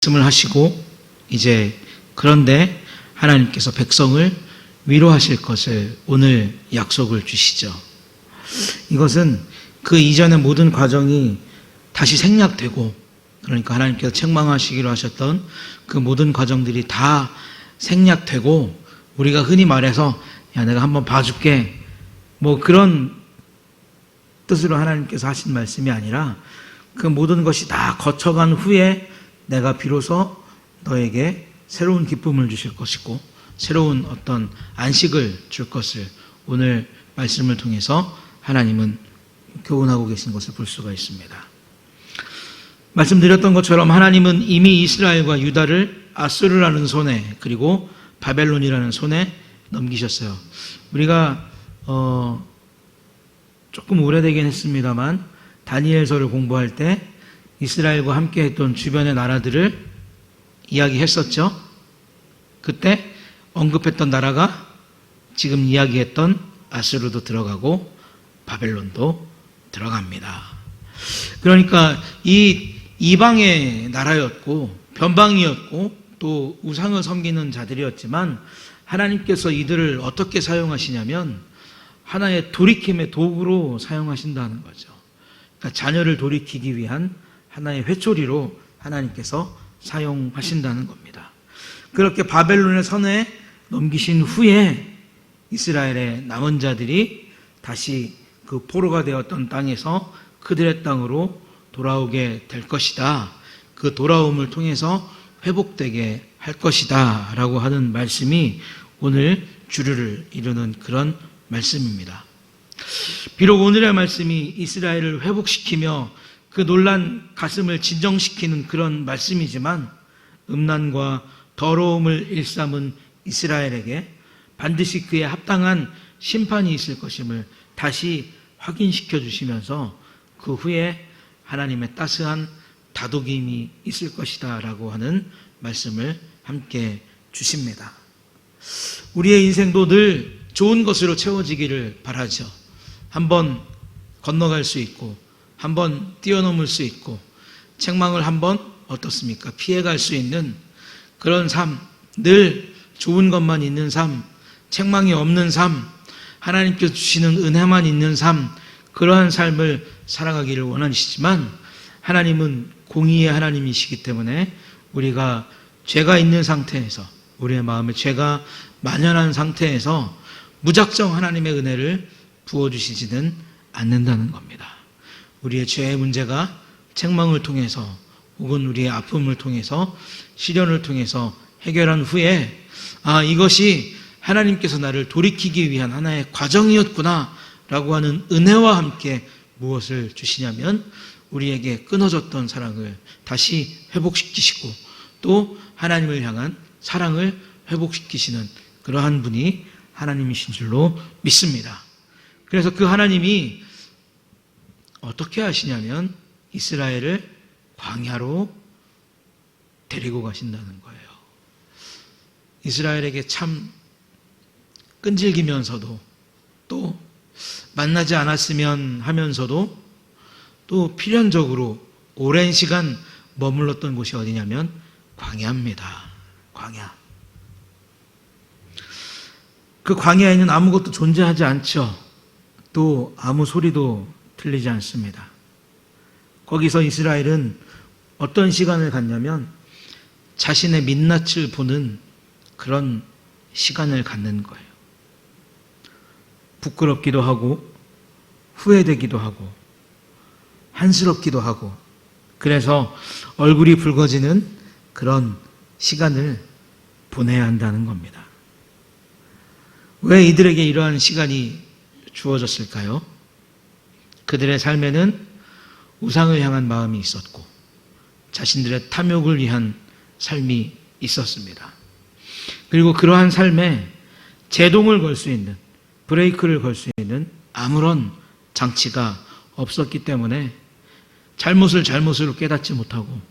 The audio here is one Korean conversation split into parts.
말씀을 하시고 이제 그런데 하나님께서 백성을 위로하실 것을 오늘 약속을 주시죠. 이것은 그 이전의 모든 과정이 다시 생략되고, 그러니까 하나님께서 책망하시기로 하셨던 그 모든 과정들이 다 생략되고, 우리가 흔히 말해서 야 내가 한번 봐줄게 뭐 그런 뜻으로 하나님께서 하신 말씀이 아니라, 그 모든 것이 다 거쳐간 후에 내가 비로소 너에게 새로운 기쁨을 주실 것이고 새로운 어떤 안식을 줄 것을 오늘 말씀을 통해서 하나님은 교훈하고 계신 것을 볼 수가 있습니다. 말씀드렸던 것처럼 하나님은 이미 이스라엘과 유다를 아수르라는 손에, 그리고 바벨론이라는 손에 넘기셨어요. 우리가 조금 오래되긴 했습니다만 다니엘서를 공부할 때 이스라엘과 함께 했던 주변의 나라들을 이야기했었죠. 그때 언급했던 나라가 지금 이야기했던 아수르도 들어가고 바벨론도 들어갑니다. 그러니까 이 이방의 나라였고 변방이었고 또 우상을 섬기는 자들이었지만, 하나님께서 이들을 어떻게 사용하시냐면 하나의 돌이킴의 도구로 사용하신다는 거죠. 그러니까 자녀를 돌이키기 위한 하나의 회초리로 하나님께서 사용하신다는 겁니다. 그렇게 바벨론의 손에 넘기신 후에 이스라엘의 남은 자들이 다시 그 포로가 되었던 땅에서 그들의 땅으로 돌아오게 될 것이다. 그 돌아옴을 통해서 회복되게 할 것이다 라고 하는 말씀이 오늘 주류를 이루는 그런 말씀입니다. 비록 오늘의 말씀이 이스라엘을 회복시키며 그 놀란 가슴을 진정시키는 그런 말씀이지만, 음란과 더러움을 일삼은 이스라엘에게 반드시 그에 합당한 심판이 있을 것임을 다시 확인시켜 주시면서 그 후에 하나님의 따스한 다독임이 있을 것이다 라고 하는 말씀을 함께 주십니다. 우리의 인생도 늘 좋은 것으로 채워지기를 바라죠. 한번 건너갈 수 있고, 한번 뛰어넘을 수 있고, 책망을 한번 어떻습니까? 피해갈 수 있는 그런 삶, 늘 좋은 것만 있는 삶, 책망이 없는 삶, 하나님께서 주시는 은혜만 있는 삶, 그러한 삶을 살아가기를 원하시지만, 하나님은 공의의 하나님이시기 때문에 우리가 죄가 있는 상태에서, 우리의 마음에 죄가 만연한 상태에서 무작정 하나님의 은혜를 부어주시지는 않는다는 겁니다. 우리의 죄의 문제가 책망을 통해서 혹은 우리의 아픔을 통해서 시련을 통해서 해결한 후에 이것이 하나님께서 나를 돌이키기 위한 하나의 과정이었구나 라고 하는 은혜와 함께 무엇을 주시냐면, 우리에게 끊어졌던 사랑을 다시 회복시키시고 또 하나님을 향한 사랑을 회복시키시는 그러한 분이 하나님이신 줄로 믿습니다. 그래서 그 하나님이 어떻게 하시냐면 이스라엘을 광야로 데리고 가신다는 거예요. 이스라엘에게 참 끈질기면서도 또 만나지 않았으면 하면서도 또 필연적으로 오랜 시간 머물렀던 곳이 어디냐면 광야입니다. 광야. 그 광야에는 아무것도 존재하지 않죠. 또 아무 소리도 들리지 않습니다. 거기서 이스라엘은 어떤 시간을 갖냐면 자신의 민낯을 보는 그런 시간을 갖는 거예요. 부끄럽기도 하고 후회되기도 하고 한스럽기도 하고, 그래서 얼굴이 붉어지는 그런 시간을 보내야 한다는 겁니다. 왜 이들에게 이러한 시간이 주어졌을까요? 그들의 삶에는 우상을 향한 마음이 있었고 자신들의 탐욕을 위한 삶이 있었습니다. 그리고 그러한 삶에 제동을 걸 수 있는, 브레이크를 걸 수 있는 아무런 장치가 없었기 때문에 잘못을 잘못으로 깨닫지 못하고,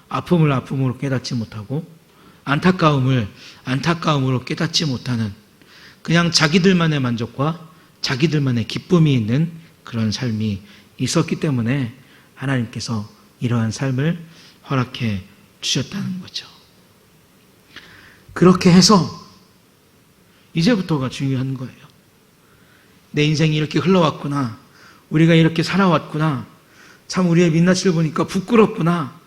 아픔을 아픔으로 깨닫지 못하고, 안타까움을 안타까움으로 깨닫지 못하는, 그냥 자기들만의 만족과 자기들만의 기쁨이 있는 그런 삶이 있었기 때문에 하나님께서 이러한 삶을 허락해 주셨다는 거죠. 그렇게 해서 이제부터가 중요한 거예요. 내 인생이 이렇게 흘러왔구나. 우리가 이렇게 살아왔구나. 참 우리의 민낯을 보니까 부끄럽구나.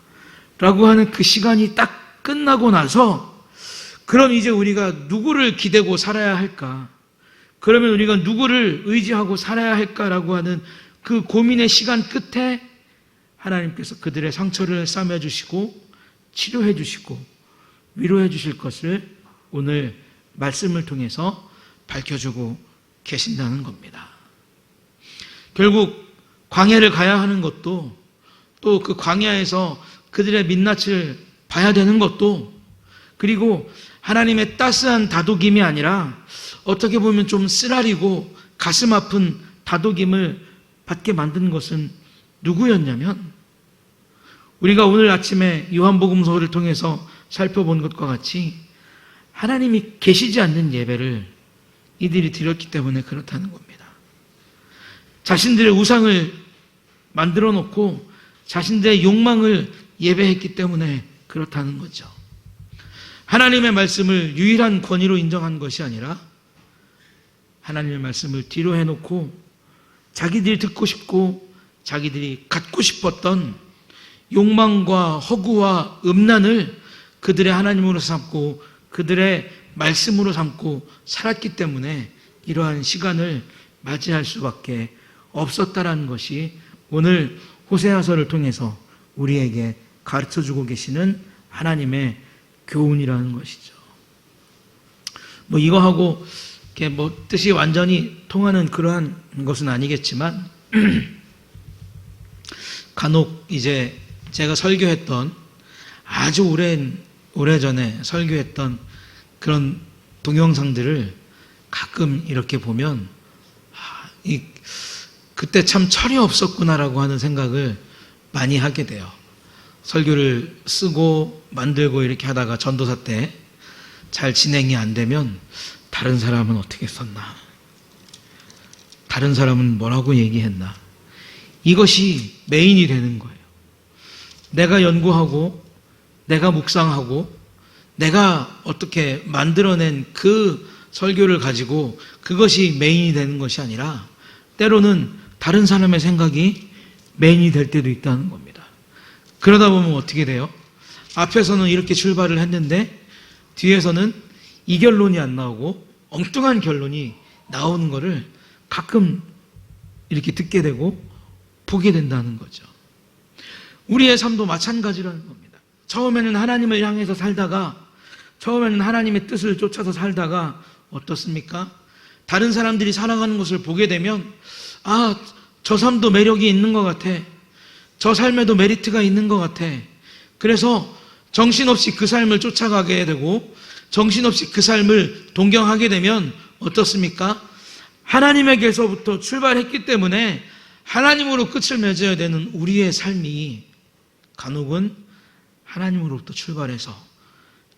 라고 하는 그 시간이 딱 끝나고 나서 그럼 이제 우리가 누구를 기대고 살아야 할까? 그러면 우리가 누구를 의지하고 살아야 할까라고 하는 그 고민의 시간 끝에 하나님께서 그들의 상처를 싸매주시고 치료해 주시고 위로해 주실 것을 오늘 말씀을 통해서 밝혀주고 계신다는 겁니다. 결국 광야를 가야 하는 것도 또 그 광야에서 그들의 민낯을 봐야 되는 것도 그리고 하나님의 따스한 다독임이 아니라 어떻게 보면 좀 쓰라리고 가슴 아픈 다독임을 받게 만든 것은 누구였냐면 우리가 오늘 아침에 요한복음서를 통해서 살펴본 것과 같이 하나님이 계시지 않는 예배를 이들이 드렸기 때문에 그렇다는 겁니다. 자신들의 우상을 만들어 놓고 자신들의 욕망을 예배했기 때문에 그렇다는 거죠. 하나님의 말씀을 유일한 권위로 인정한 것이 아니라 하나님의 말씀을 뒤로 해놓고 자기들이 듣고 싶고 자기들이 갖고 싶었던 욕망과 허구와 음란을 그들의 하나님으로 삼고 그들의 말씀으로 삼고 살았기 때문에 이러한 시간을 맞이할 수밖에 없었다라는 것이 오늘 호세아서를 통해서 우리에게 가르쳐주고 계시는 하나님의 교훈이라는 것이죠. 뭐 이거하고 이렇게 뭐 뜻이 완전히 통하는 그러한 것은 아니겠지만 간혹 이제 제가 설교했던 아주 오래전에 설교했던 그런 동영상들을 가끔 이렇게 보면 그때 참 철이 없었구나라고 하는 생각을 많이 하게 돼요. 설교를 쓰고 만들고 이렇게 하다가 전도사 때 잘 진행이 안 되면 다른 사람은 어떻게 썼나? 다른 사람은 뭐라고 얘기했나? 이것이 메인이 되는 거예요. 내가 연구하고 내가 묵상하고 내가 어떻게 만들어낸 그 설교를 가지고 그것이 메인이 되는 것이 아니라 때로는 다른 사람의 생각이 메인이 될 때도 있다는 겁니다. 그러다 보면 어떻게 돼요? 앞에서는 이렇게 출발을 했는데 뒤에서는 이 결론이 안 나오고 엉뚱한 결론이 나오는 거를 가끔 이렇게 듣게 되고 보게 된다는 거죠. 우리의 삶도 마찬가지라는 겁니다. 처음에는 하나님을 향해서 살다가 처음에는 하나님의 뜻을 쫓아서 살다가 어떻습니까? 다른 사람들이 살아가는 것을 보게 되면 저 삶도 매력이 있는 것 같아. 저 삶에도 메리트가 있는 것 같아. 그래서 정신없이 그 삶을 쫓아가게 되고 정신없이 그 삶을 동경하게 되면 어떻습니까? 하나님에게서부터 출발했기 때문에 하나님으로 끝을 맺어야 되는 우리의 삶이 간혹은 하나님으로부터 출발해서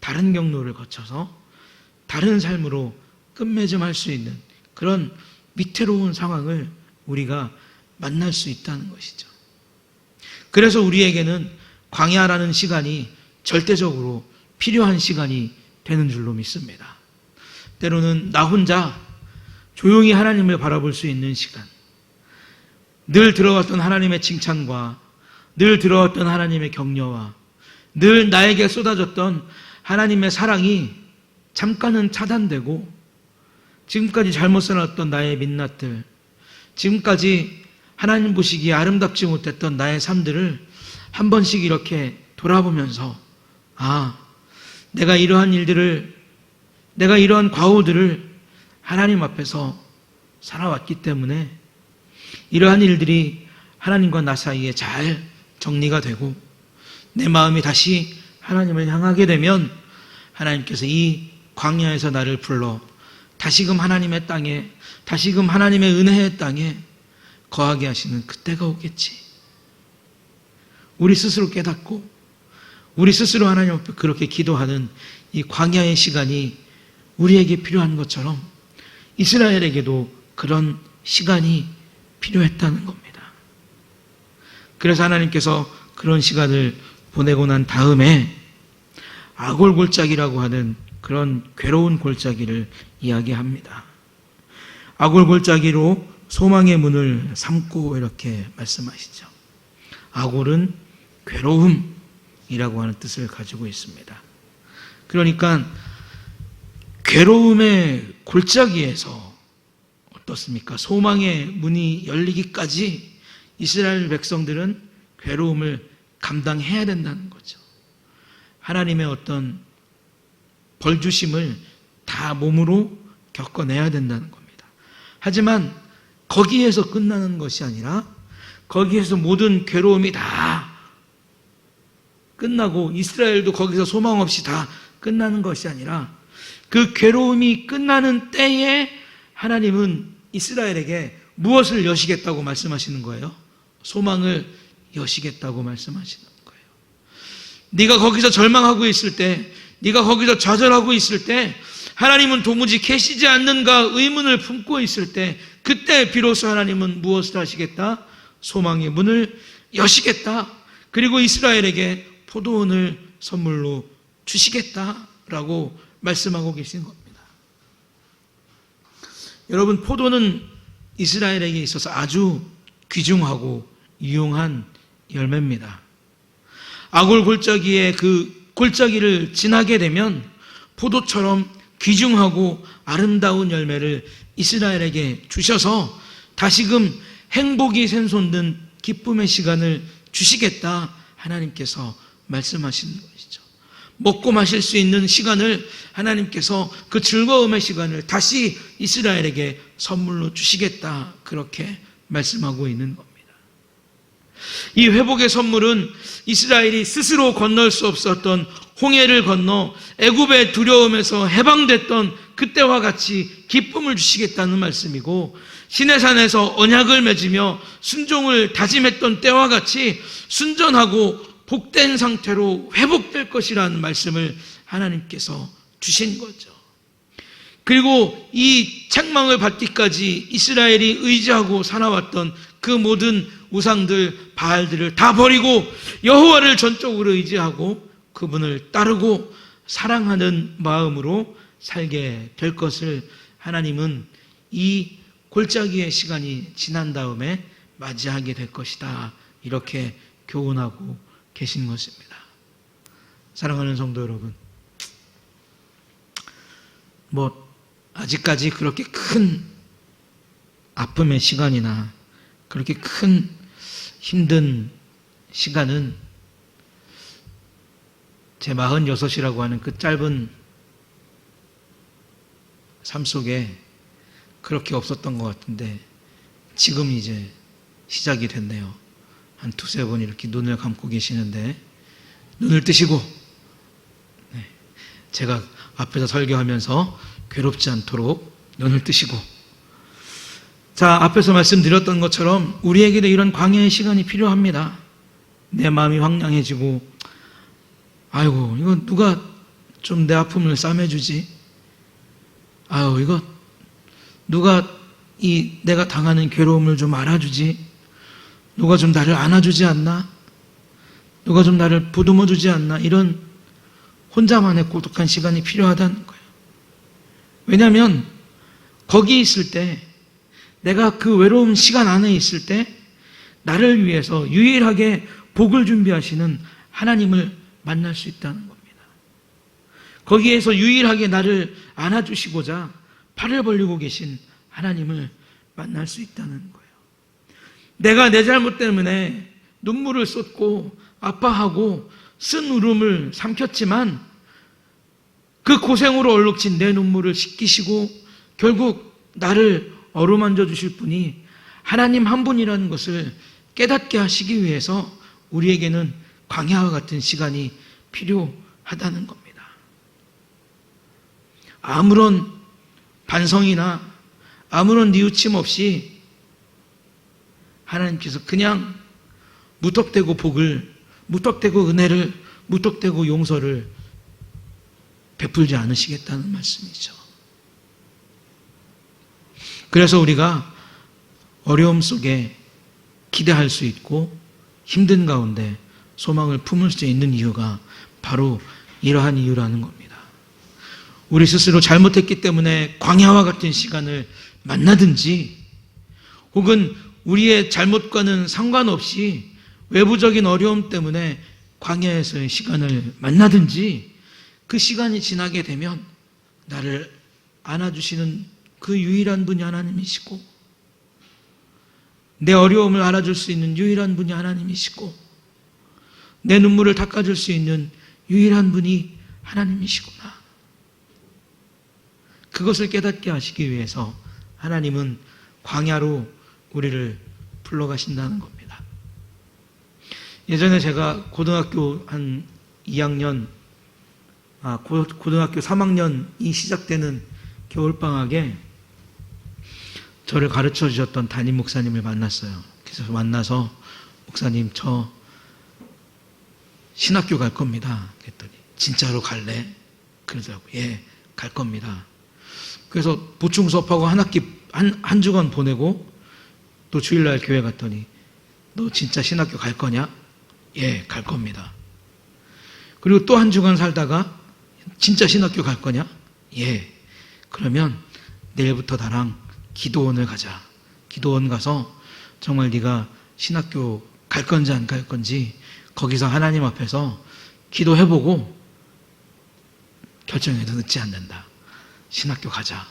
다른 경로를 거쳐서 다른 삶으로 끝맺음할 수 있는 그런 위태로운 상황을 우리가 만날 수 있다는 것이죠. 그래서 우리에게는 광야라는 시간이 절대적으로 필요한 시간이 되는 줄로 믿습니다. 때로는 나 혼자 조용히 하나님을 바라볼 수 있는 시간, 늘 들어왔던 하나님의 칭찬과 늘 들어왔던 하나님의 격려와 늘 나에게 쏟아졌던 하나님의 사랑이 잠깐은 차단되고 지금까지 잘못 살았던 나의 민낯들, 지금까지 하나님 보시기에 아름답지 못했던 나의 삶들을 한 번씩 이렇게 돌아보면서 내가 이러한 일들을, 내가 이러한 과오들을 하나님 앞에서 살아왔기 때문에 이러한 일들이 하나님과 나 사이에 잘 정리가 되고 내 마음이 다시 하나님을 향하게 되면 하나님께서 이 광야에서 나를 불러 다시금 하나님의 땅에, 다시금 하나님의 은혜의 땅에 거하게 하시는 그때가 오겠지. 우리 스스로 깨닫고 우리 스스로 하나님 앞에 그렇게 기도하는 이 광야의 시간이 우리에게 필요한 것처럼 이스라엘에게도 그런 시간이 필요했다는 겁니다. 그래서 하나님께서 그런 시간을 보내고 난 다음에 아골 골짜기라고 하는 그런 괴로운 골짜기를 이야기합니다. 아골 골짜기로 소망의 문을 삼고 이렇게 말씀하시죠. 아골은 괴로움이라고 하는 뜻을 가지고 있습니다. 그러니까 괴로움의 골짜기에서 어떻습니까? 소망의 문이 열리기까지 이스라엘 백성들은 괴로움을 감당해야 된다는 거죠. 하나님의 어떤 벌주심을 다 몸으로 겪어내야 된다는 겁니다. 하지만 거기에서 끝나는 것이 아니라 거기에서 모든 괴로움이 다 끝나고 이스라엘도 거기서 소망 없이 다 끝나는 것이 아니라 그 괴로움이 끝나는 때에 하나님은 이스라엘에게 무엇을 여시겠다고 말씀하시는 거예요? 소망을 여시겠다고 말씀하시는 거예요. 네가 거기서 절망하고 있을 때, 네가 거기서 좌절하고 있을 때, 하나님은 도무지 계시지 않는가 의문을 품고 있을 때, 그때 비로소 하나님은 무엇을 하시겠다? 소망의 문을 여시겠다. 그리고 이스라엘에게 포도원을 선물로 주시겠다라고 말씀하고 계신 겁니다. 여러분, 포도는 이스라엘에게 있어서 아주 귀중하고 유용한 열매입니다. 아골 골짜기의 그 골짜기를 지나게 되면 포도처럼 귀중하고 아름다운 열매를 이스라엘에게 주셔서 다시금 행복이 샘솟는 기쁨의 시간을 주시겠다 하나님께서 말씀하시는 것이죠. 먹고 마실 수 있는 시간을 하나님께서 그 즐거움의 시간을 다시 이스라엘에게 선물로 주시겠다 그렇게 말씀하고 있는 겁니다. 이 회복의 선물은 이스라엘이 스스로 건널 수 없었던 홍해를 건너 애굽의 두려움에서 해방됐던 그때와 같이 기쁨을 주시겠다는 말씀이고, 시내산에서 언약을 맺으며 순종을 다짐했던 때와 같이 순전하고 복된 상태로 회복될 것이라는 말씀을 하나님께서 주신 거죠. 그리고 이 책망을 받기까지 이스라엘이 의지하고 살아왔던 그 모든 우상들, 바알들을 다 버리고 여호와를 전적으로 의지하고 그분을 따르고 사랑하는 마음으로 살게 될 것을 하나님은 이 골짜기의 시간이 지난 다음에 맞이하게 될 것이다 이렇게 교훈하고 계신 것입니다. 사랑하는 성도 여러분, 아직까지 그렇게 큰 아픔의 시간이나 그렇게 큰 힘든 시간은 제 46이라고 하는 그 짧은 삶 속에 그렇게 없었던 것 같은데 지금 이제 시작이 됐네요. 한 두세 번 이렇게 눈을 감고 계시는데 눈을 뜨시고, 제가 앞에서 설교하면서 괴롭지 않도록 눈을 뜨시고, 자, 앞에서 말씀드렸던 것처럼 우리에게도 이런 광야의 시간이 필요합니다. 내 마음이 황량해지고, 아이고 이거 누가 좀 내 아픔을 싸매주지? 아유 이거 누가 내가 당하는 괴로움을 좀 알아주지? 누가 좀 나를 안아주지 않나? 누가 좀 나를 보듬어주지 않나? 이런 혼자만의 고독한 시간이 필요하다는 거예요. 왜냐하면 거기 있을 때, 내가 그 외로운 시간 안에 있을 때 나를 위해서 유일하게 복을 준비하시는 하나님을 만날 수 있다는 겁니다. 거기에서 유일하게 나를 안아주시고자 팔을 벌리고 계신 하나님을 만날 수 있다는 거예요. 내가 내 잘못 때문에 눈물을 쏟고 아파하고 쓴 울음을 삼켰지만 그 고생으로 얼룩진 내 눈물을 씻기시고 결국 나를 어루만져 주실 분이 하나님 한 분이라는 것을 깨닫게 하시기 위해서 우리에게는 광야와 같은 시간이 필요하다는 겁니다. 아무런 반성이나 아무런 뉘우침 없이 하나님께서 그냥 무턱대고 복을, 무턱대고 은혜를, 무턱대고 용서를 베풀지 않으시겠다는 말씀이죠. 그래서 우리가 어려움 속에 기대할 수 있고 힘든 가운데 소망을 품을 수 있는 이유가 바로 이러한 이유라는 겁니다. 우리 스스로 잘못했기 때문에 광야와 같은 시간을 만나든지, 혹은 우리의 잘못과는 상관없이 외부적인 어려움 때문에 광야에서의 시간을 만나든지, 그 시간이 지나게 되면 나를 안아주시는 그 유일한 분이 하나님이시고, 내 어려움을 알아줄 수 있는 유일한 분이 하나님이시고, 내 눈물을 닦아줄 수 있는 유일한 분이 하나님이시구나. 그것을 깨닫게 하시기 위해서 하나님은 광야로 우리를 불러가신다는 겁니다. 예전에 제가 고등학교 한 2학년, 고등학교 3학년이 시작되는 겨울방학에 저를 가르쳐 주셨던 담임 목사님을 만났어요. 그래서 만나서, 목사님, 저 신학교 갈 겁니다. 그랬더니, 진짜로 갈래? 그러더라고요. 예, 갈 겁니다. 그래서 보충 수업하고 한 주간 보내고 또 주일날 교회 갔더니, 너 진짜 신학교 갈 거냐? 예, 갈 겁니다. 그리고 또 한 주간 살다가, 진짜 신학교 갈 거냐? 예. 그러면 내일부터 나랑 기도원을 가자. 기도원 가서 정말 네가 신학교 갈 건지 안 갈 건지 거기서 하나님 앞에서 기도해보고 결정해도 늦지 않는다. 신학교 가자.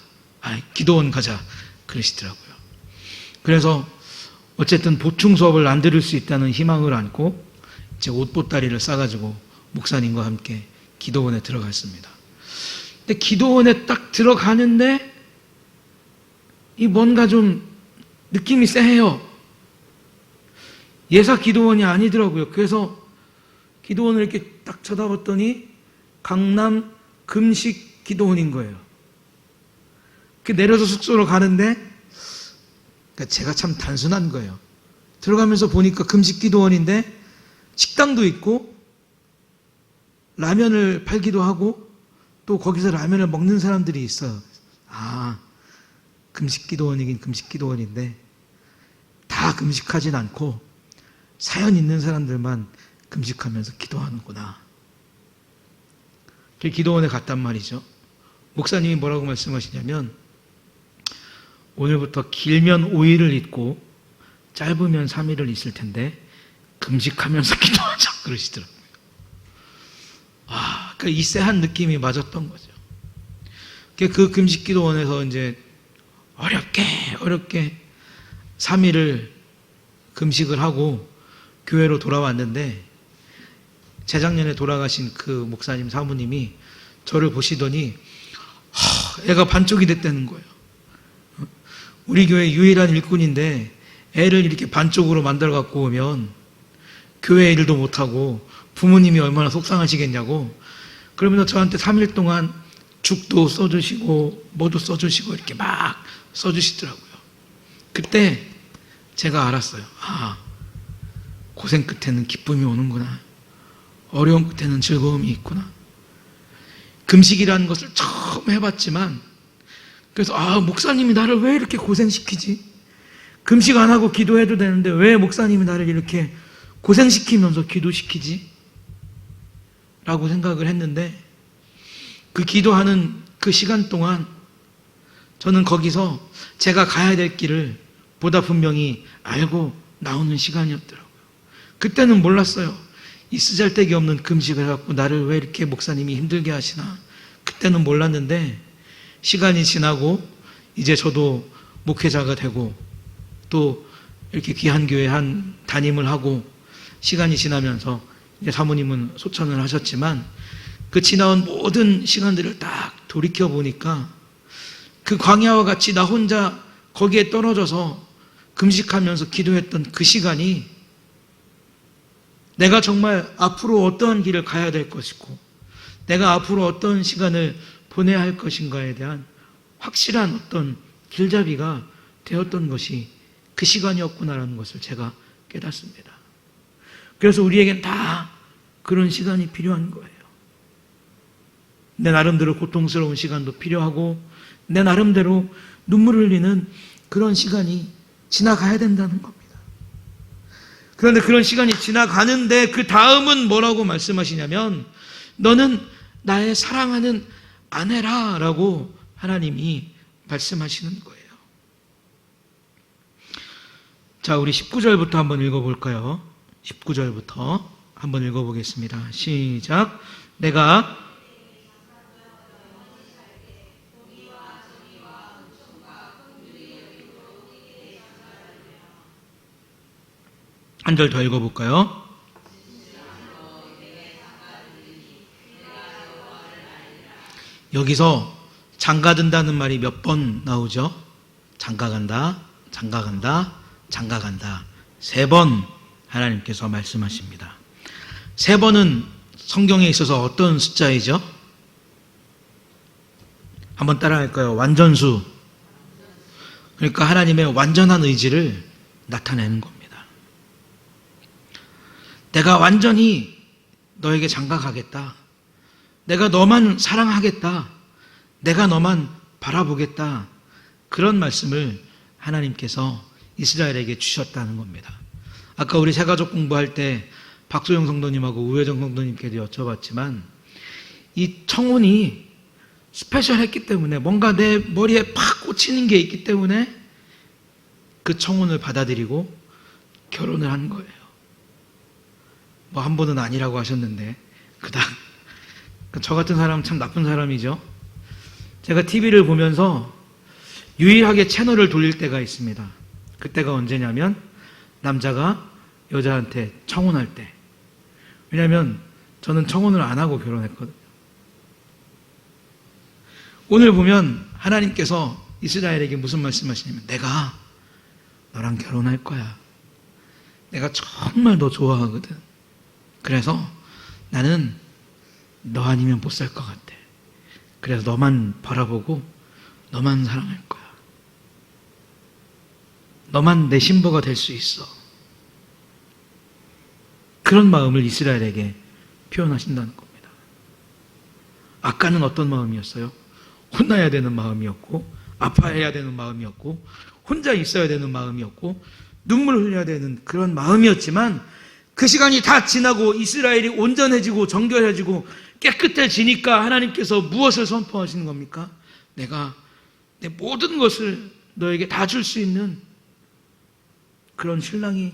기도원 가자. 그러시더라고요. 그래서 어쨌든 보충 수업을 안 들을 수 있다는 희망을 안고 제 옷보따리를 싸가지고 목사님과 함께 기도원에 들어갔습니다. 근데 기도원에 딱 들어가는데 이 뭔가 좀 느낌이 쎄해요. 예사 기도원이 아니더라고요. 그래서 기도원을 이렇게 딱 쳐다봤더니 강남 금식 기도원인 거예요. 내려서 숙소로 가는데, 그러니까 제가 참 단순한 거예요. 들어가면서 보니까 금식 기도원인데 식당도 있고 라면을 팔기도 하고 또 거기서 라면을 먹는 사람들이 있어요. 금식 기도원이긴 금식 기도원인데 다 금식하진 않고 사연 있는 사람들만 금식하면서 기도하는구나. 기도원에 갔단 말이죠. 목사님이 뭐라고 말씀하시냐면, 오늘부터 길면 5일을 있고 짧으면 3일을 있을 텐데 금식하면서 기도하자 그러시더라고요. 그러니까 이 쎄한 느낌이 맞았던 거죠. 그 금식 기도원에서 이제 어렵게 3일을 금식을 하고 교회로 돌아왔는데, 재작년에 돌아가신 그 목사님 사모님이 저를 보시더니 애가 반쪽이 됐다는 거예요. 우리 교회 유일한 일꾼인데 애를 이렇게 반쪽으로 만들어 갖고 오면 교회 일도 못하고 부모님이 얼마나 속상하시겠냐고, 그러면서 저한테 3일 동안 죽도 써주시고 뭐도 써주시고 이렇게 막 써주시더라고요. 그때 제가 알았어요. 고생 끝에는 기쁨이 오는구나. 어려움 끝에는 즐거움이 있구나. 금식이라는 것을 처음 해봤지만, 그래서 목사님이 나를 왜 이렇게 고생시키지? 금식 안 하고 기도해도 되는데 왜 목사님이 나를 이렇게 고생시키면서 기도시키지? 라고 생각을 했는데, 그 기도하는 그 시간 동안 저는 거기서 제가 가야 될 길을 보다 분명히 알고 나오는 시간이었더라고요. 그때는 몰랐어요. 이 쓰잘데기 없는 금식을 해갖고 나를 왜 이렇게 목사님이 힘들게 하시나. 그때는 몰랐는데, 시간이 지나고 이제 저도 목회자가 되고 또 이렇게 귀한 교회 한 담임을 하고 시간이 지나면서 이제 사모님은 소천을 하셨지만, 그 지나온 모든 시간들을 딱 돌이켜 보니까 그 광야와 같이 나 혼자 거기에 떨어져서 금식하면서 기도했던 그 시간이 내가 정말 앞으로 어떠한 길을 가야 될 것이고 내가 앞으로 어떤 시간을 보내야 할 것인가에 대한 확실한 어떤 길잡이가 되었던 것이 그 시간이었구나라는 것을 제가 깨닫습니다. 그래서 우리에겐 다 그런 시간이 필요한 거예요. 내 나름대로 고통스러운 시간도 필요하고 내 나름대로 눈물을 흘리는 그런 시간이 지나가야 된다는 겁니다. 그런데 그런 시간이 지나가는데 그 다음은 뭐라고 말씀하시냐면, 너는 나의 사랑하는 아내라 라고 하나님이 말씀하시는 거예요. 자, 우리 19절부터 한번 읽어볼까요? 19절부터 한번 읽어보겠습니다. 시작. 내가 한 절 더 읽어볼까요? 여기서 장가든다는 말이 몇 번 나오죠? 장가간다, 장가간다, 장가간다. 3번 하나님께서 말씀하십니다. 3번은 성경에 있어서 어떤 숫자이죠? 한번 따라할까요? 완전수. 그러니까 하나님의 완전한 의지를 나타내는 겁니다. 내가 완전히 너에게 장가가겠다. 내가 너만 사랑하겠다. 내가 너만 바라보겠다. 그런 말씀을 하나님께서 이스라엘에게 주셨다는 겁니다. 아까 우리 새가족 공부할 때 박소영 성도님하고 우회정 성도님께도 여쭤봤지만 이 청혼이 스페셜했기 때문에 뭔가 내 머리에 팍 꽂히는 게 있기 때문에 그 청혼을 받아들이고 결혼을 한 거예요. 뭐 한 번은 아니라고 하셨는데 그닥 저 같은 사람은 참 나쁜 사람이죠. 제가 TV를 보면서 유일하게 채널을 돌릴 때가 있습니다. 그때가 언제냐면 남자가 여자한테 청혼할 때. 왜냐하면 저는 청혼을 안 하고 결혼했거든요. 오늘 보면 하나님께서 이스라엘에게 무슨 말씀하시냐면 내가 너랑 결혼할 거야. 내가 정말 너 좋아하거든. 그래서 나는 너 아니면 못 살 것 같아. 그래서 너만 바라보고 너만 사랑할 거야. 너만 내 신부가 될 수 있어. 그런 마음을 이스라엘에게 표현하신다는 겁니다. 아까는 어떤 마음이었어요? 혼나야 되는 마음이었고 아파해야 되는 마음이었고 혼자 있어야 되는 마음이었고 눈물 흘려야 되는 그런 마음이었지만 그 시간이 다 지나고 이스라엘이 온전해지고 정결해지고 깨끗해지니까 하나님께서 무엇을 선포하시는 겁니까? 내가 내 모든 것을 너에게 다 줄 수 있는 그런 신랑이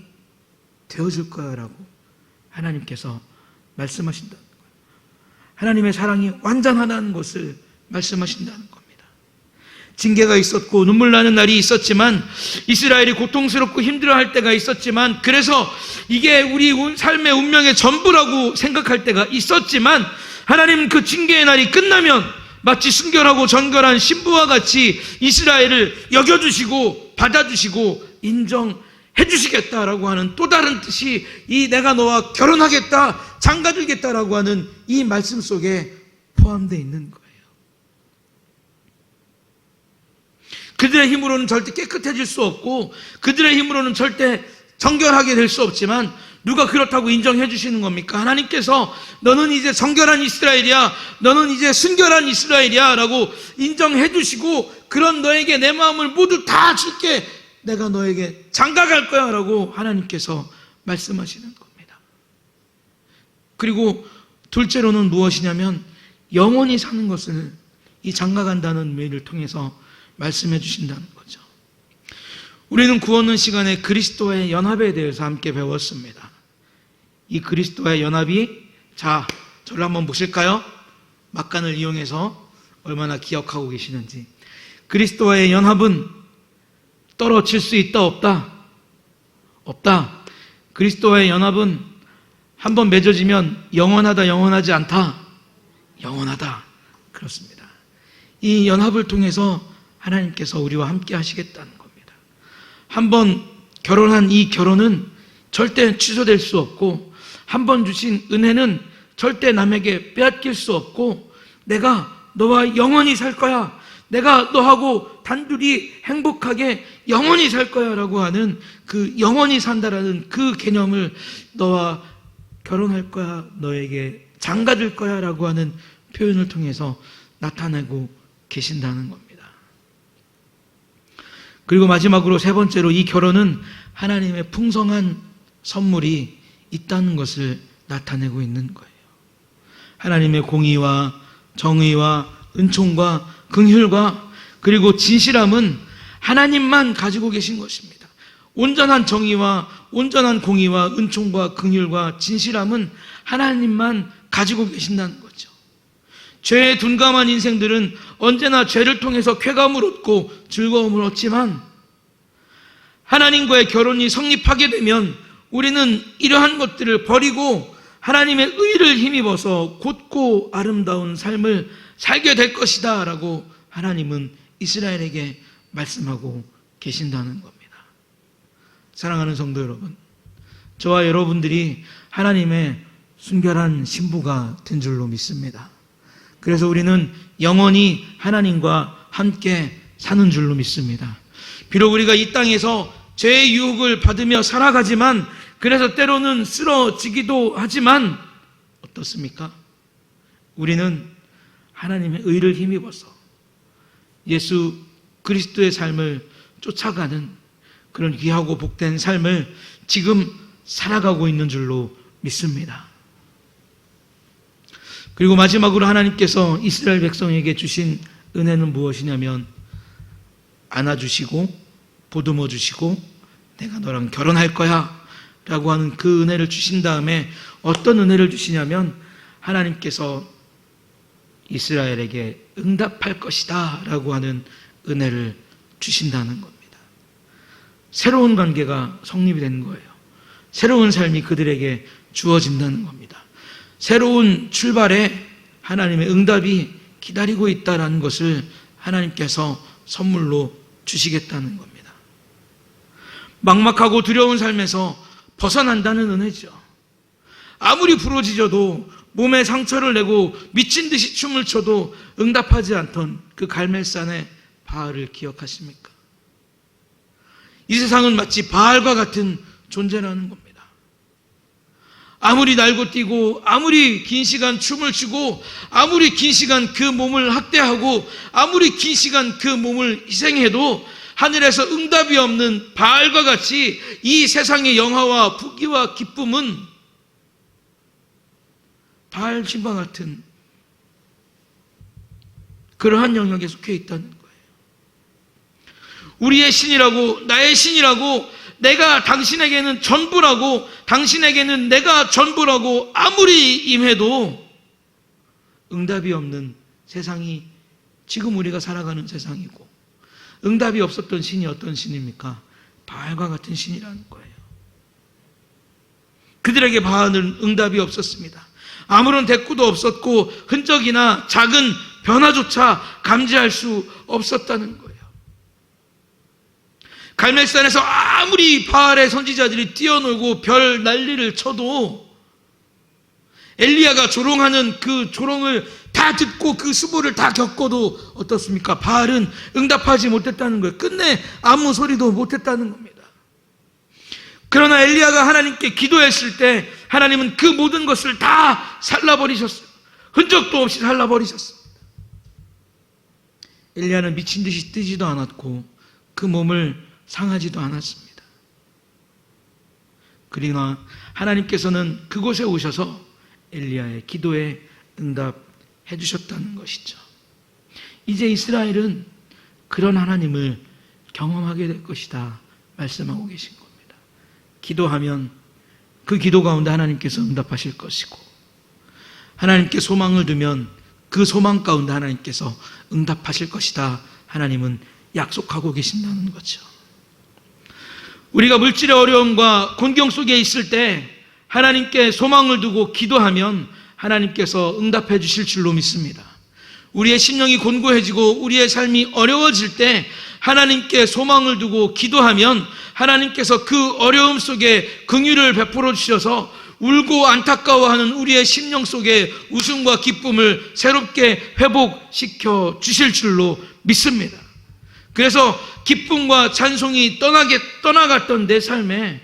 되어줄 거야 라고 하나님께서 말씀하신다는 거예요. 하나님의 사랑이 완전하다는 것을 말씀하신다는 겁니다. 징계가 있었고 눈물 나는 날이 있었지만 이스라엘이 고통스럽고 힘들어할 때가 있었지만 그래서 이게 우리 삶의 운명의 전부라고 생각할 때가 있었지만 하나님은 그 징계의 날이 끝나면 마치 순결하고 정결한 신부와 같이 이스라엘을 여겨주시고 받아주시고 인정해 주시겠다라고 하는 또 다른 뜻이 이 내가 너와 결혼하겠다 장가들겠다라고 하는 이 말씀 속에 포함되어 있는 거예요. 그들의 힘으로는 절대 깨끗해질 수 없고 그들의 힘으로는 절대 정결하게 될 수 없지만 누가 그렇다고 인정해 주시는 겁니까? 하나님께서 너는 이제 정결한 이스라엘이야, 너는 이제 순결한 이스라엘이야 라고 인정해 주시고 그런 너에게 내 마음을 모두 다 줄게, 내가 너에게 장가갈 거야 라고 하나님께서 말씀하시는 겁니다. 그리고 둘째로는 무엇이냐면 영원히 사는 것을 이 장가간다는 의미를 통해서 말씀해 주신다는 거죠. 우리는 구원은 시간에 그리스도의 연합에 대해서 함께 배웠습니다. 이 그리스도의 연합이, 자, 저를 한번 보실까요? 막간을 이용해서 얼마나 기억하고 계시는지. 그리스도의 연합은 떨어질 수 있다, 없다? 없다. 그리스도의 연합은 한번 맺어지면 영원하다, 영원하지 않다? 영원하다. 그렇습니다. 이 연합을 통해서 하나님께서 우리와 함께 하시겠다는 겁니다. 한번 결혼한 이 결혼은 절대 취소될 수 없고 한 번 주신 은혜는 절대 남에게 빼앗길 수 없고 내가 너와 영원히 살 거야, 내가 너하고 단둘이 행복하게 영원히 살 거야 라고 하는 그 영원히 산다라는 그 개념을 너와 결혼할 거야, 너에게 장가들 거야 라고 하는 표현을 통해서 나타내고 계신다는 겁니다. 그리고 마지막으로 세 번째로 이 결혼은 하나님의 풍성한 선물이 있다는 것을 나타내고 있는 거예요. 하나님의 공의와 정의와 은총과 긍휼과 그리고 진실함은 하나님만 가지고 계신 것입니다. 온전한 정의와 온전한 공의와 은총과 긍휼과 진실함은 하나님만 가지고 계신다는 거죠. 죄에 둔감한 인생들은 언제나 죄를 통해서 쾌감을 얻고 즐거움을 얻지만 하나님과의 결혼이 성립하게 되면 우리는 이러한 것들을 버리고 하나님의 의를 힘입어서 곧고 아름다운 삶을 살게 될 것이다 라고 하나님은 이스라엘에게 말씀하고 계신다는 겁니다. 사랑하는 성도 여러분, 저와 여러분들이 하나님의 순결한 신부가 된 줄로 믿습니다. 그래서 우리는 영원히 하나님과 함께 사는 줄로 믿습니다. 비록 우리가 이 땅에서 죄의 유혹을 받으며 살아가지만, 그래서 때로는 쓰러지기도 하지만 어떻습니까? 우리는 하나님의 의를 힘입어서 예수 그리스도의 삶을 쫓아가는 그런 귀하고 복된 삶을 지금 살아가고 있는 줄로 믿습니다. 그리고 마지막으로 하나님께서 이스라엘 백성에게 주신 은혜는 무엇이냐면, 안아주시고 보듬어 주시고 내가 너랑 결혼할 거야 라고 하는 그 은혜를 주신 다음에 어떤 은혜를 주시냐면, 하나님께서 이스라엘에게 응답할 것이다 라고 하는 은혜를 주신다는 겁니다. 새로운 관계가 성립이 되는 거예요. 새로운 삶이 그들에게 주어진다는 겁니다. 새로운 출발에 하나님의 응답이 기다리고 있다는 것을 하나님께서 선물로 주시겠다는 겁니다. 막막하고 두려운 삶에서 벗어난다는 은혜죠. 아무리 부러지져도 몸에 상처를 내고 미친 듯이 춤을 춰도 응답하지 않던 그 갈멜산의 바알을 기억하십니까? 이 세상은 마치 바알과 같은 존재라는 겁니다. 아무리 날고 뛰고, 아무리 긴 시간 춤을 추고, 아무리 긴 시간 그 몸을 학대하고, 아무리 긴 시간 그 몸을 희생해도 하늘에서 응답이 없는 바알과 같이 이 세상의 영화와 부귀와 기쁨은 바알 신과 같은 그러한 영역에 속해 있다는 거예요. 우리의 신이라고, 나의 신이라고, 내가 당신에게는 전부라고, 당신에게는 내가 전부라고 아무리 임해도 응답이 없는 세상이 지금 우리가 살아가는 세상이고, 응답이 없었던 신이 어떤 신입니까? 바알과 같은 신이라는 거예요. 그들에게 바알은 응답이 없었습니다. 아무런 대꾸도 없었고 흔적이나 작은 변화조차 감지할 수 없었다는 거예요. 갈멜산에서 아무리 바알의 선지자들이 뛰어놀고 별 난리를 쳐도 엘리야가 조롱하는 그 조롱을 다 듣고 그 수모를 다 겪어도 어떻습니까? 바알은 응답하지 못했다는 거예요. 끝내 아무 소리도 못했다는 겁니다. 그러나 엘리야가 하나님께 기도했을 때 하나님은 그 모든 것을 다 살라버리셨어요. 흔적도 없이 살라버리셨습니다. 엘리야는 미친 듯이 뛰지도 않았고 그 몸을 상하지도 않았습니다. 그러나 하나님께서는 그곳에 오셔서 엘리야의 기도에 응답해 주셨다는 것이죠. 이제 이스라엘은 그런 하나님을 경험하게 될 것이다 말씀하고 계신 겁니다. 기도하면 그 기도 가운데 하나님께서 응답하실 것이고, 하나님께 소망을 두면 그 소망 가운데 하나님께서 응답하실 것이다 하나님은 약속하고 계신다는 거죠. 우리가 물질의 어려움과 곤경 속에 있을 때 하나님께 소망을 두고 기도하면 하나님께서 응답해 주실 줄로 믿습니다. 우리의 심령이 곤고해지고 우리의 삶이 어려워질 때 하나님께 소망을 두고 기도하면 하나님께서 그 어려움 속에 긍휼을 베풀어 주셔서 울고 안타까워하는 우리의 심령 속에 웃음과 기쁨을 새롭게 회복시켜 주실 줄로 믿습니다. 그래서 기쁨과 찬송이 떠나갔던 내 삶에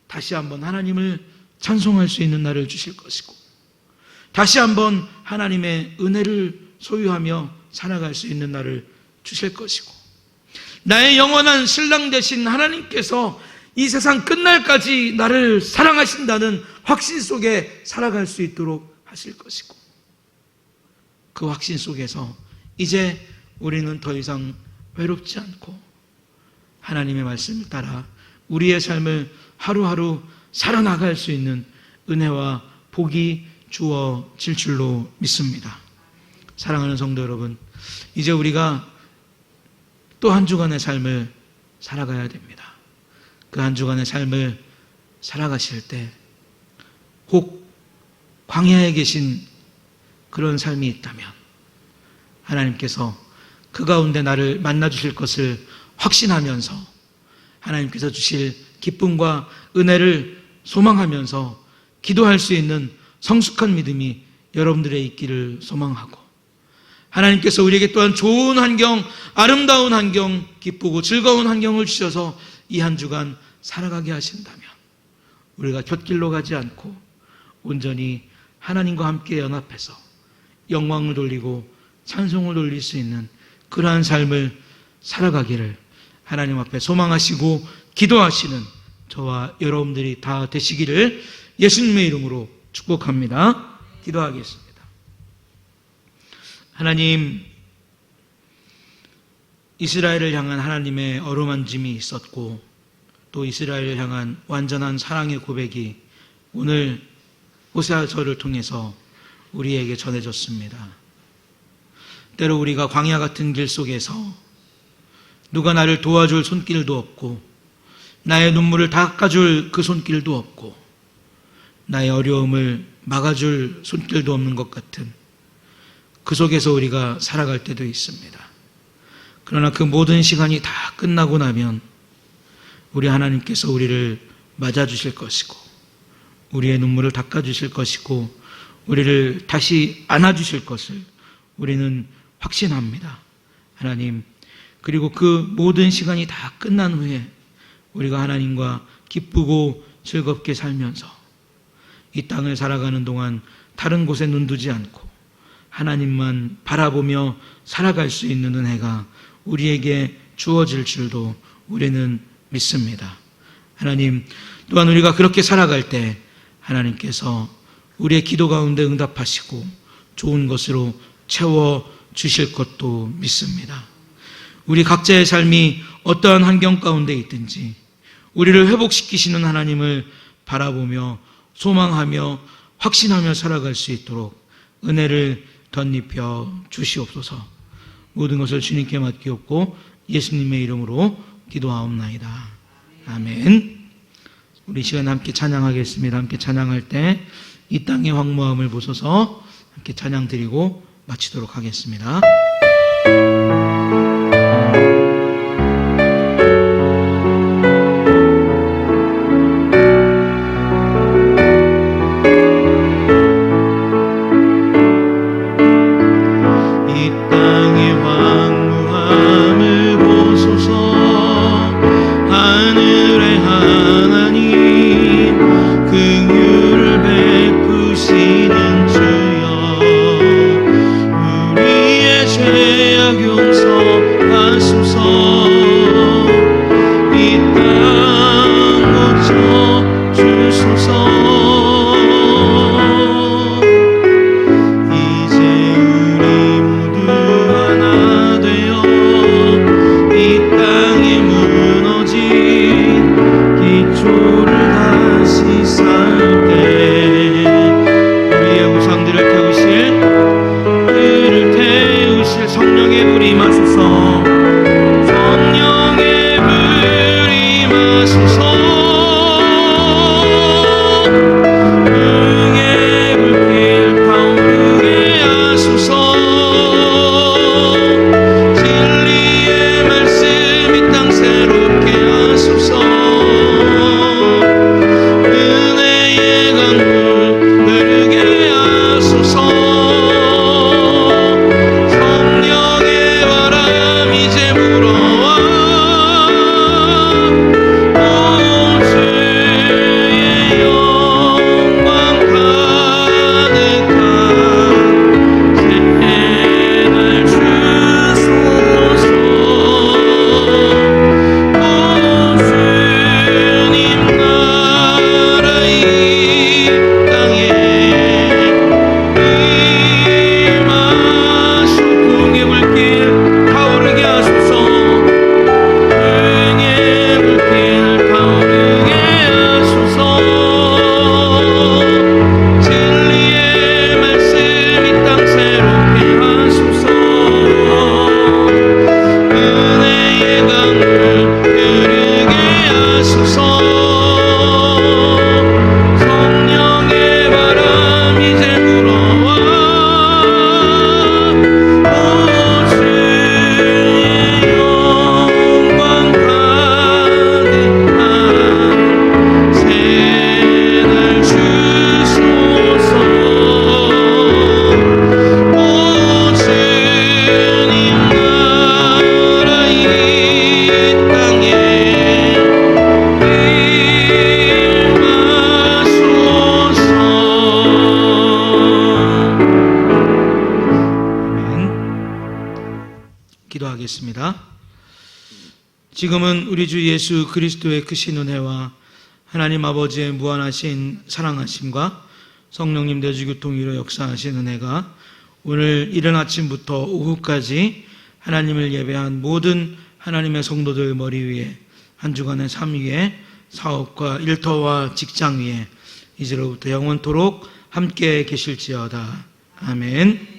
다시 한번 하나님을 찬송할 수 있는 날을 주실 것이고, 다시 한번 하나님의 은혜를 소유하며 살아갈 수 있는 날을 주실 것이고, 나의 영원한 신랑 되신 하나님께서 이 세상 끝날까지 나를 사랑하신다는 확신 속에 살아갈 수 있도록 하실 것이고, 그 확신 속에서 이제 우리는 더 이상 외롭지 않고 하나님의 말씀을 따라 우리의 삶을 하루하루 살아나갈 수 있는 은혜와 복이 주어질 줄로 믿습니다. 사랑하는 성도 여러분, 이제 우리가 또 한 주간의 삶을 살아가야 됩니다. 그 한 주간의 삶을 살아가실 때 혹 광야에 계신 그런 삶이 있다면 하나님께서 그 가운데 나를 만나 주실 것을 확신하면서 하나님께서 주실 기쁨과 은혜를 소망하면서 기도할 수 있는 성숙한 믿음이 여러분들의 있기를 소망하고, 하나님께서 우리에게 또한 좋은 환경, 아름다운 환경, 기쁘고 즐거운 환경을 주셔서 이 한 주간 살아가게 하신다면 우리가 곁길로 가지 않고 온전히 하나님과 함께 연합해서 영광을 돌리고 찬송을 돌릴 수 있는 그러한 삶을 살아가기를 하나님 앞에 소망하시고 기도하시는 저와 여러분들이 다 되시기를 예수님의 이름으로 축복합니다. 기도하겠습니다. 하나님, 이스라엘을 향한 하나님의 어루만짐이 있었고 또 이스라엘을 향한 완전한 사랑의 고백이 오늘 호세아서를 통해서 우리에게 전해졌습니다. 때로 우리가 광야 같은 길 속에서 누가 나를 도와줄 손길도 없고 나의 눈물을 닦아줄 그 손길도 없고 나의 어려움을 막아줄 손길도 없는 것 같은 그 속에서 우리가 살아갈 때도 있습니다. 그러나 그 모든 시간이 다 끝나고 나면 우리 하나님께서 우리를 맞아주실 것이고 우리의 눈물을 닦아주실 것이고 우리를 다시 안아주실 것을 우리는 확신합니다. 하나님, 그리고 그 모든 시간이 다 끝난 후에 우리가 하나님과 기쁘고 즐겁게 살면서 이 땅을 살아가는 동안 다른 곳에 눈두지 않고 하나님만 바라보며 살아갈 수 있는 은혜가 우리에게 주어질 줄도 우리는 믿습니다. 하나님, 또한 우리가 그렇게 살아갈 때 하나님께서 우리의 기도 가운데 응답하시고 좋은 것으로 채워주실 것도 믿습니다. 우리 각자의 삶이 어떠한 환경 가운데 있든지 우리를 회복시키시는 하나님을 바라보며 소망하며 확신하며 살아갈 수 있도록 은혜를 덧입혀 주시옵소서. 모든 것을 주님께 맡기옵고 예수님의 이름으로 기도하옵나이다. 아멘. 우리 시간 함께 찬양하겠습니다. 함께 찬양할 때 이 땅의 황무함을 보소서 함께 찬양 드리고 마치도록 하겠습니다. 용서 기도하겠습니다. 지금은 우리 주 예수 그리스도의 크신 은혜와 하나님 아버지의 무한하신 사랑하심과 성령님 대주교통위로 역사하신 은혜가 오늘 이른 아침부터 오후까지 하나님을 예배한 모든 하나님의 성도들 머리 위에, 한 주간의 삶 위에, 사업과 일터와 직장 위에 이제로부터 영원토록 함께 계실지어다. 아멘.